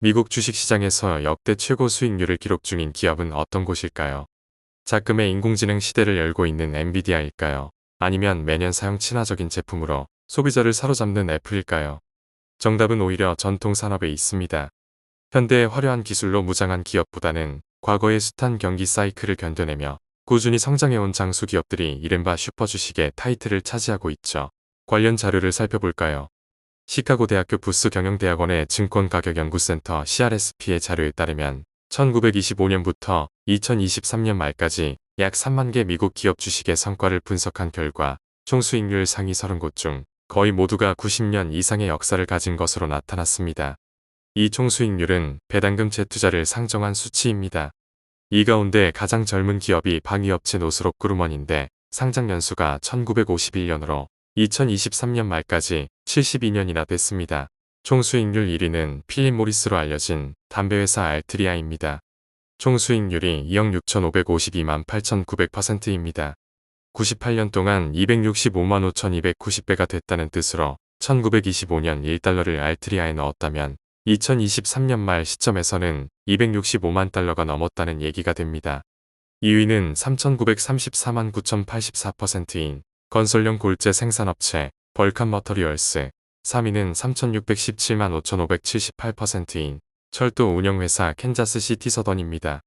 미국 주식시장에서 역대 최고 수익률을 기록 중인 기업은 어떤 곳일까요? 작금의 인공지능 시대를 열고 있는 엔비디아일까요? 아니면 매년 사용 친화적인 제품으로 소비자를 사로잡는 애플일까요? 정답은 오히려 전통 산업에 있습니다. 현대의 화려한 기술로 무장한 기업보다는 과거의 숱한 경기 사이클을 견뎌내며 꾸준히 성장해온 장수 기업들이 이른바 슈퍼주식의 타이틀을 차지하고 있죠. 관련 자료를 살펴볼까요? 시카고 대학교 부스 경영대학원의 증권가격연구센터 CRSP의 자료에 따르면 1925년부터 2023년 말까지 약 3만 개 미국 기업 주식의 성과를 분석한 결과 총 수익률 상위 30곳 중 거의 모두가 90년 이상의 역사를 가진 것으로 나타났습니다. 이 총 수익률은 배당금 재투자를 상정한 수치입니다. 이 가운데 가장 젊은 기업이 방위업체 노스롭 그루먼인데 상장 연수가 1951년으로 2023년 말까지 72년이나 됐습니다. 총 수익률 1위는 필립 모리스로 알려진 담배회사 알트리아입니다. 총 수익률이 2억 6,552만 8,900%입니다. 98년 동안 265만 5,290배가 됐다는 뜻으로 1925년 1달러를 알트리아에 넣었다면 2023년 말 시점에서는 265만 달러가 넘었다는 얘기가 됩니다. 2위는 3,934만 9,084%인 건설용 골재 생산업체 벌칸 머터리얼스, 3위는 3,617만 5,578%인 철도 운영회사 캔자스시티 서던입니다.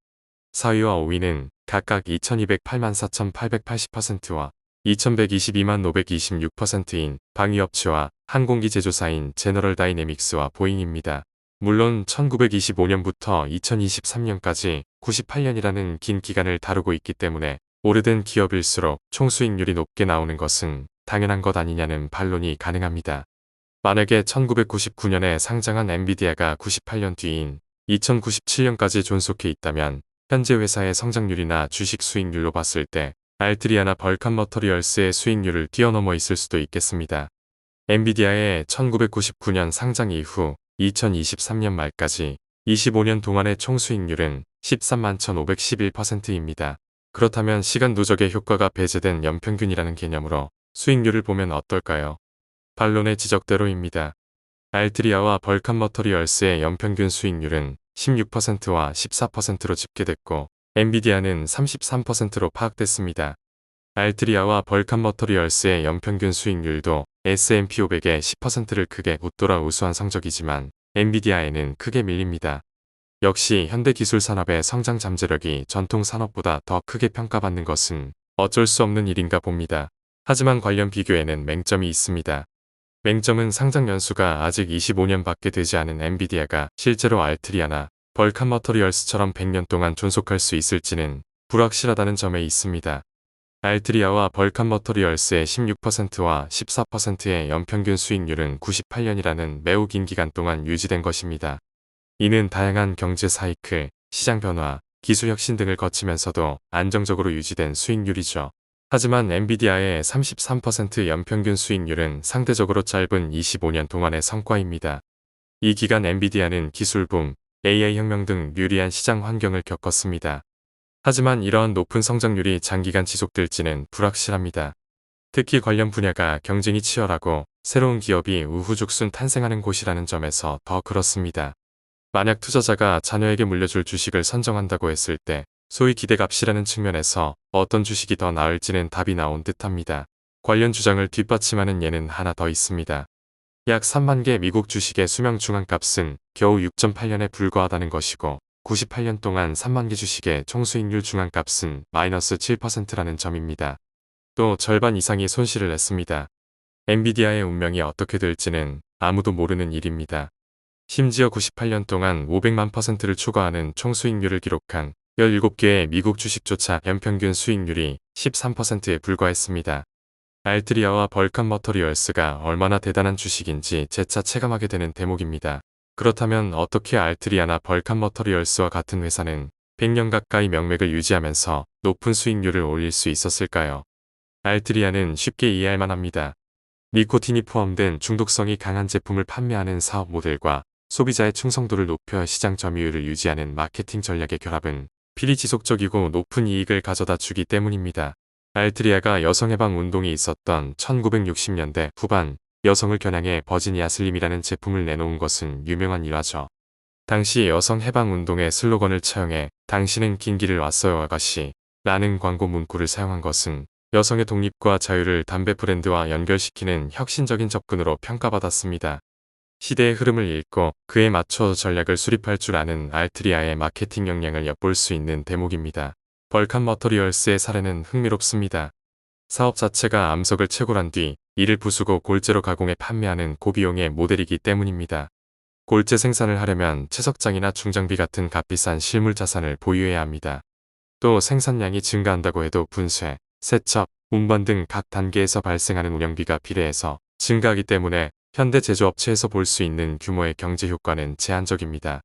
4위와 5위는 각각 2,208만 4,880%와 2,122만 526%인 방위업체와 항공기 제조사인 제너럴 다이내믹스와 보잉입니다. 물론 1925년부터 2023년까지 98년이라는 긴 기간을 다루고 있기 때문에 오래된 기업일수록 총수익률이 높게 나오는 것은 당연한 것 아니냐는 반론이 가능합니다. 만약에 1999년에 상장한 엔비디아가 98년 뒤인 2097년까지 존속해 있다면 현재 회사의 성장률이나 주식 수익률로 봤을 때 알트리아나 벌칸 머터리얼스의 수익률을 뛰어넘어 있을 수도 있겠습니다. 엔비디아의 1999년 상장 이후 2023년 말까지 25년 동안의 총 수익률은 13만 1,511%입니다. 그렇다면 시간 누적의 효과가 배제된 연평균이라는 개념으로 수익률을 보면 어떨까요? 반론의 지적대로입니다. 알트리아와 벌칸 머터리얼스의 연평균 수익률은 16%와 14%로 집계됐고 엔비디아는 33%로 파악됐습니다. 알트리아와 벌칸 머터리얼스의 연평균 수익률도 S&P 500의 10%를 크게 웃돌아 우수한 성적이지만 엔비디아에는 크게 밀립니다. 역시 현대기술 산업의 성장 잠재력이 전통 산업보다 더 크게 평가받는 것은 어쩔 수 없는 일인가 봅니다. 하지만 관련 비교에는 맹점이 있습니다. 맹점은 상장 연수가 아직 25년밖에 되지 않은 엔비디아가 실제로 알트리아나 벌칸 머터리얼스처럼 100년 동안 존속할 수 있을지는 불확실하다는 점에 있습니다. 알트리아와 벌칸 머터리얼스의 16%와 14%의 연평균 수익률은 98년이라는 매우 긴 기간 동안 유지된 것입니다. 이는 다양한 경제 사이클, 시장 변화, 기술 혁신 등을 거치면서도 안정적으로 유지된 수익률이죠. 하지만 엔비디아의 33% 연평균 수익률은 상대적으로 짧은 25년 동안의 성과입니다. 이 기간 엔비디아는 기술붐, AI 혁명 등 유리한 시장 환경을 겪었습니다. 하지만 이러한 높은 성장률이 장기간 지속될지는 불확실합니다. 특히 관련 분야가 경쟁이 치열하고 새로운 기업이 우후죽순 탄생하는 곳이라는 점에서 더 그렇습니다. 만약 투자자가 자녀에게 물려줄 주식을 선정한다고 했을 때 소위 기대값이라는 측면에서 어떤 주식이 더 나을지는 답이 나온 듯합니다. 관련 주장을 뒷받침하는 예는 하나 더 있습니다. 약 3만 개 미국 주식의 수명 중앙값은 겨우 6.8년에 불과하다는 것이고 98년 동안 3만 개 주식의 총수익률 중앙값은 마이너스 7%라는 점입니다. 또 절반 이상이 손실을 냈습니다. 엔비디아의 운명이 어떻게 될지는 아무도 모르는 일입니다. 심지어 98년 동안 500만 %를 초과하는 총수익률을 기록한 17개의 미국 주식조차 연평균 수익률이 13%에 불과했습니다. 알트리아와 벌칸 머터리얼스가 얼마나 대단한 주식인지 재차 체감하게 되는 대목입니다. 그렇다면 어떻게 알트리아나 벌칸 머터리얼스와 같은 회사는 100년 가까이 명맥을 유지하면서 높은 수익률을 올릴 수 있었을까요? 알트리아는 쉽게 이해할 만합니다. 니코틴이 포함된 중독성이 강한 제품을 판매하는 사업 모델과 소비자의 충성도를 높여 시장 점유율을 유지하는 마케팅 전략의 결합은 비리지속적이고 높은 이익을 가져다 주기 때문입니다. 알트리아가 여성해방 운동이 있었던 1960년대 후반 여성을 겨냥해 버지니아 슬림이라는 제품을 내놓은 것은 유명한 일화죠. 당시 여성 해방 운동의 슬로건을 차용해 당신은 긴 길을 왔어요 아가씨 라는 광고 문구를 사용한 것은 여성의 독립과 자유를 담배 브랜드와 연결시키는 혁신적인 접근으로 평가받았습니다. 시대의 흐름을 읽고 그에 맞춰 전략을 수립할 줄 아는 알트리아의 마케팅 역량을 엿볼 수 있는 대목입니다. 벌칸 머터리얼스의 사례는 흥미롭습니다. 사업 자체가 암석을 채굴한 뒤 이를 부수고 골재로 가공해 판매하는 고비용의 모델이기 때문입니다. 골재 생산을 하려면 채석장이나 중장비 같은 값비싼 실물 자산을 보유해야 합니다. 또 생산량이 증가한다고 해도 분쇄, 세척, 운반 등 각 단계에서 발생하는 운영비가 비례해서 증가하기 때문에 현대 제조업체에서 볼 수 있는 규모의 경제 효과는 제한적입니다.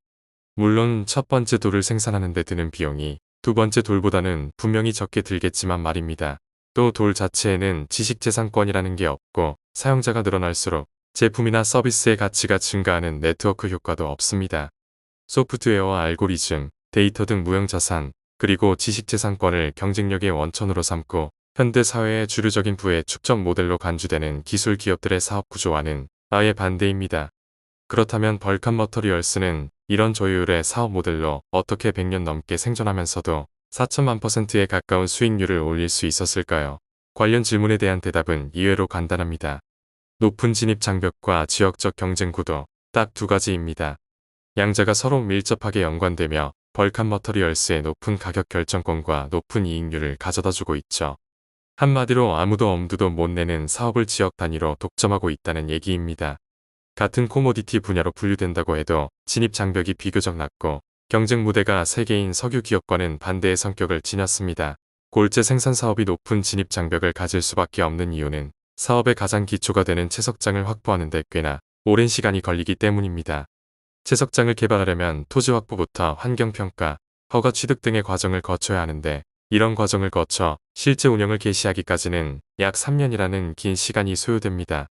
물론 첫 번째 돌을 생산하는 데 드는 비용이 두 번째 돌보다는 분명히 적게 들겠지만 말입니다. 또 돌 자체에는 지식재산권이라는 게 없고 사용자가 늘어날수록 제품이나 서비스의 가치가 증가하는 네트워크 효과도 없습니다. 소프트웨어와 알고리즘, 데이터 등 무형자산, 그리고 지식재산권을 경쟁력의 원천으로 삼고 현대 사회의 주류적인 부의 축적 모델로 간주되는 기술 기업들의 사업 구조와는 아예 반대입니다. 그렇다면 벌칸 머터리얼스는 이런 저효율의 사업 모델로 어떻게 100년 넘게 생존하면서도 4천만 %에 가까운 수익률을 올릴 수 있었을까요? 관련 질문에 대한 대답은 이외로 간단합니다. 높은 진입 장벽과 지역적 경쟁 구도, 딱 두 가지입니다. 양자가 서로 밀접하게 연관되며 벌칸 머터리얼스의 높은 가격 결정권과 높은 이익률을 가져다주고 있죠. 한마디로 아무도 엄두도 못 내는 사업을 지역 단위로 독점하고 있다는 얘기입니다. 같은 코모디티 분야로 분류된다고 해도 진입 장벽이 비교적 낮고 경쟁 무대가 세계인 석유 기업과는 반대의 성격을 지녔습니다. 골재 생산 사업이 높은 진입 장벽을 가질 수밖에 없는 이유는 사업의 가장 기초가 되는 채석장을 확보하는 데 꽤나 오랜 시간이 걸리기 때문입니다. 채석장을 개발하려면 토지 확보부터 환경평가, 허가 취득 등의 과정을 거쳐야 하는데 이런 과정을 거쳐 실제 운영을 개시하기까지는 약 3년이라는 긴 시간이 소요됩니다.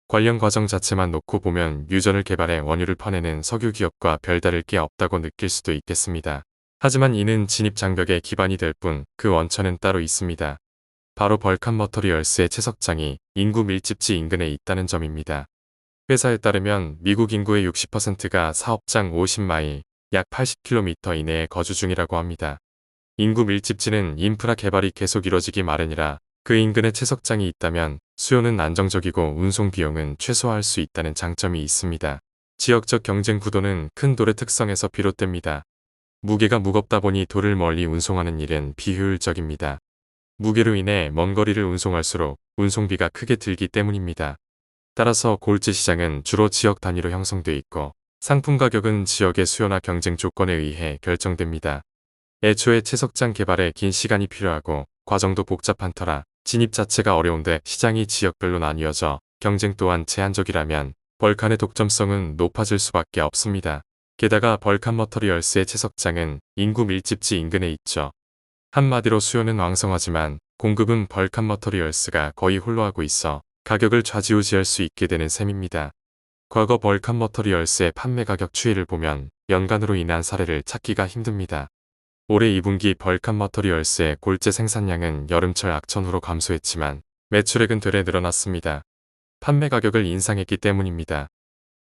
관련 과정 자체만 놓고 보면 유전을 개발해 원유를 퍼내는 석유 기업과 별다를 게 없다고 느낄 수도 있겠습니다. 하지만 이는 진입 장벽의 기반이 될 뿐 그 원천은 따로 있습니다. 바로 벌칸 머터리얼스의 채석장이 인구 밀집지 인근에 있다는 점입니다. 회사에 따르면 미국 인구의 60%가 사업장 50마일, 약 80km 이내에 거주 중이라고 합니다. 인구 밀집지는 인프라 개발이 계속 이뤄지기 마련이라 그 인근에 채석장이 있다면 수요는 안정적이고 운송 비용은 최소화할 수 있다는 장점이 있습니다. 지역적 경쟁 구도는 큰 돌의 특성에서 비롯됩니다. 무게가 무겁다 보니 돌을 멀리 운송하는 일은 비효율적입니다. 무게로 인해 먼 거리를 운송할수록 운송비가 크게 들기 때문입니다. 따라서 골재 시장은 주로 지역 단위로 형성돼 있고 상품 가격은 지역의 수요나 경쟁 조건에 의해 결정됩니다. 애초에 채석장 개발에 긴 시간이 필요하고 과정도 복잡한 터라 진입 자체가 어려운데 시장이 지역별로 나뉘어져 경쟁 또한 제한적이라면 벌칸의 독점성은 높아질 수밖에 없습니다. 게다가 벌칸 머터리얼스의 채석장은 인구 밀집지 인근에 있죠. 한마디로 수요는 왕성하지만 공급은 벌칸 머터리얼스가 거의 홀로 하고 있어 가격을 좌지우지할 수 있게 되는 셈입니다. 과거 벌칸 머터리얼스의 판매 가격 추이를 보면 연간으로 인한 사례를 찾기가 힘듭니다. 올해 2분기 벌칸 머터리얼스의 골재 생산량은 여름철 악천후로 감소했지만 매출액은 되레 늘어났습니다. 판매 가격을 인상했기 때문입니다.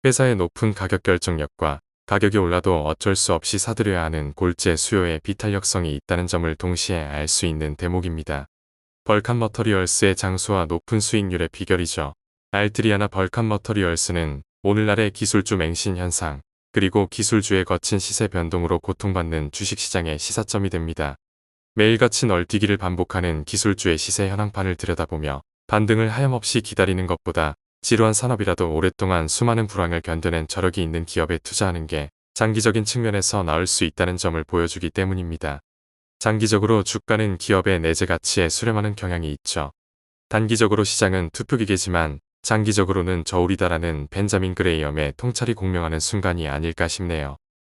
회사의 높은 가격 결정력과 가격이 올라도 어쩔 수 없이 사들여야 하는 골재 수요의 비탄력성이 있다는 점을 동시에 알 수 있는 대목입니다. 벌칸 머터리얼스의 장수와 높은 수익률의 비결이죠. 알트리아나 벌칸 머터리얼스는 오늘날의 기술주 맹신 현상, 그리고 기술주의 거친 시세 변동으로 고통받는 주식시장의 시사점이 됩니다. 매일같이 널뛰기를 반복하는 기술주의 시세 현황판을 들여다보며 반등을 하염없이 기다리는 것보다 지루한 산업이라도 오랫동안 수많은 불황을 견뎌낸 저력이 있는 기업에 투자하는 게 장기적인 측면에서 나을 수 있다는 점을 보여주기 때문입니다. 장기적으로 주가는 기업의 내재 가치에 수렴하는 경향이 있죠. 단기적으로 시장은 투표기계지만 장기적으로는 저울이다라는 벤자민 그레이엄의 통찰이 공명하는 순간이 아닐까 싶네요.